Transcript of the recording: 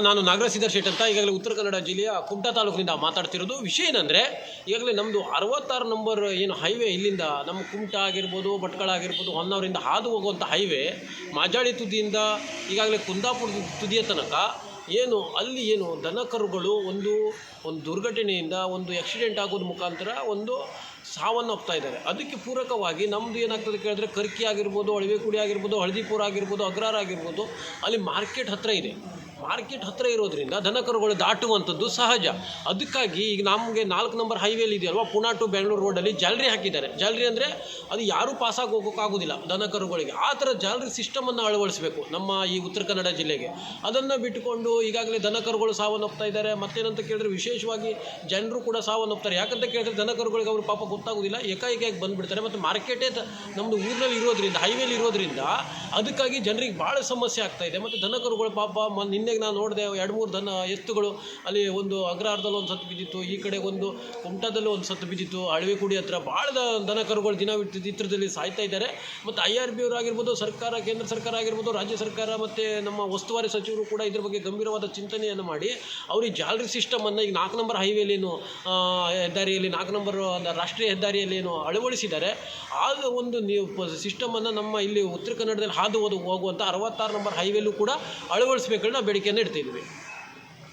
ನಾನು ನಾಗರಾಜ್ ಶೆಟ್ ಅಂತ ಈಗಾಗಲೇ ಉತ್ತರ ಕನ್ನಡ ಜಿಲ್ಲೆಯ ಕುಮಟಾ ತಾಲೂಕಿನಿಂದ ಮಾತಾಡ್ತಿರೋದು. ವಿಷಯ ಏನಂದರೆ, ಈಗಾಗಲೇ ನಮ್ಮದು 66 ನಂಬರ್ ಏನು ಹೈವೇ ಇಲ್ಲಿಂದ ನಮ್ಮ ಕುಮಟಾ ಆಗಿರ್ಬೋದು, ಭಟ್ಕಳ ಆಗಿರ್ಬೋದು, ಹೊನ್ನಾವರಿಂದ ಹಾದು ಹೋಗುವಂಥ ಹೈವೇ ಮಾಜಾಳಿ ತುದಿಯಿಂದ ಈಗಾಗಲೇ ಕುಂದಾಪುರದ ತುದಿಯ ತನಕ ಏನು ಅಲ್ಲಿ ಏನು ದನ ಕರುಗಳು ಒಂದು ದುರ್ಘಟನೆಯಿಂದ ಒಂದು ಆಕ್ಸಿಡೆಂಟ್ ಆಗೋದ್ರ ಮುಖಾಂತರ ಒಂದು ಸಾವನ್ನಪ್ತಾ ಇದ್ದಾರೆ. ಅದಕ್ಕೆ ಪೂರಕವಾಗಿ ನಮ್ಮದು ಏನಾಗ್ತದೆ ಕೇಳಿದ್ರೆ, ಕರ್ಕಿ ಆಗಿರ್ಬೋದು, ಅಳವೆಕುಡಿ ಆಗಿರ್ಬೋದು, ಹಳದಿಪುರ ಆಗಿರ್ಬೋದು, ಅಗ್ರಾರ ಆಗಿರ್ಬೋದು, ಅಲ್ಲಿ ಮಾರ್ಕೆಟ್ ಹತ್ತಿರ ಇದೆ. ಮಾರ್ಕೆಟ್ ಹತ್ತಿರ ಇರೋದ್ರಿಂದ ದನ ಕರುಗಳು ದಾಟುವಂಥದ್ದು ಸಹಜ. ಅದಕ್ಕಾಗಿ ಈಗ ನಮಗೆ 4 ನಂಬರ್ ಹೈವೇಲಿ ಇದೆಯಲ್ವ, ಪುಣಾ ಟು ಬೆಂಗಳೂರು ರೋಡಲ್ಲಿ ಜಾಲರಿ ಹಾಕಿದ್ದಾರೆ. ಜಾಲರಿ ಅಂದರೆ ಅದು ಯಾರೂ ಪಾಸಾಗಿ ಹೋಗೋಕ್ಕಾಗೋದಿಲ್ಲ ದನ ಕರುಗಳಿಗೆ. ಆ ಥರ ಜಾಲರಿ ಸಿಸ್ಟಮನ್ನು ಅಳವಡಿಸಬೇಕು ನಮ್ಮ ಈ ಉತ್ತರ ಕನ್ನಡ ಜಿಲ್ಲೆಗೆ. ಅದನ್ನು ಬಿಟ್ಟುಕೊಂಡು ಈಗಾಗಲೇ ದನ ಕರುಗಳು ಸಾವನ್ನಪ್ತಾ ಇದ್ದಾರೆ. ಮತ್ತೇನಂತ ಕೇಳಿದ್ರೆ, ವಿಶೇಷವಾಗಿ ಜನರು ಕೂಡ ಸಾವನ್ನಪ್ತಾರೆ. ಯಾಕಂತ ಕೇಳಿದ್ರೆ, ದನ ಕರುಗಳಿಗೆ ಅವರು ಪಾಪ ಗೊತ್ತಾಗೋದಿಲ್ಲ, ಏಕಾಏಕಿಯಾಗಿ ಬಂದುಬಿಡ್ತಾರೆ. ಮತ್ತು ಮಾರ್ಕೆಟೇ ನಮ್ಮದು ಊರಿನಲ್ಲಿ ಇರೋದ್ರಿಂದ, ಹೈವೇಲಿ ಇರೋದ್ರಿಂದ ಅದಕ್ಕಾಗಿ ಜನರಿಗೆ ಭಾಳ ಸಮಸ್ಯೆ ಆಗ್ತಾಯಿದೆ. ಮತ್ತು ದನ ಕರುಗಳು ಪಾಪ ನಿನ್ನೆ ನಾನು ನೋಡಿದೆ 2-3 ದನ ಎತ್ತುಗಳು ಅಲ್ಲಿ ಒಂದು ಅಗ್ರಹಾರದಲ್ಲಿ ಒಂದು ಸತ್ತು ಬಿದ್ದಿತ್ತು, ಈ ಕಡೆ ಒಂದು ಕುಮಟಾದಲ್ಲಿ ಒಂದು ಸತ್ತು ಬಿದ್ದಿತ್ತು. ಅಳವೆಕುಡಿ ಹತ್ರ ಭಾಳ ದನ ಕರುಗಳು ದಿನ ಚಿತ್ರದಲ್ಲಿ ಸಾಯ್ತಾ ಇದ್ದಾರೆ. ಮತ್ತು IRB ಅವರು ಆಗಿರ್ಬೋದು, ಸರ್ಕಾರ, ಕೇಂದ್ರ ಸರ್ಕಾರ ಆಗಿರ್ಬೋದು, ರಾಜ್ಯ ಸರ್ಕಾರ ಮತ್ತು ನಮ್ಮ ಉಸ್ತುವಾರಿ ಸಚಿವರು ಕೂಡ ಇದ್ರ ಬಗ್ಗೆ ಗಂಭೀರವಾದ ಚಿಂತನೆಯನ್ನು ಮಾಡಿ ಅವ್ರಿಗೆ ಜಾಲರಿ ಸಿಸ್ಟಮನ್ನು ಈಗ 4 ನಂಬರ್ ಹೈವೇಲೇನು ಹೆದ್ದಾರಿಯಲ್ಲಿ 4 ನಂಬರ್ ರಾಷ್ಟ್ರೀಯ ಹೆದ್ದಾರಿಯಲ್ಲಿ ಏನು ಅಳವಡಿಸಿದ್ದಾರೆ, ಆ ಒಂದು ಸಿಸ್ಟಮನ್ನು ನಮ್ಮ ಇಲ್ಲಿ ಉತ್ತರ ಕನ್ನಡದಲ್ಲಿ ಹಾದು ಹೋಗುವಂಥ 66 ನಂಬರ್ ಹೈವೇಲೂ ಕೂಡ ಅಳವಡಿಸಬೇಕಂತ ನಾವು ಬೇಡಿಕೆಯನ್ನು ಇಡ್ತಿದ್ವಿ.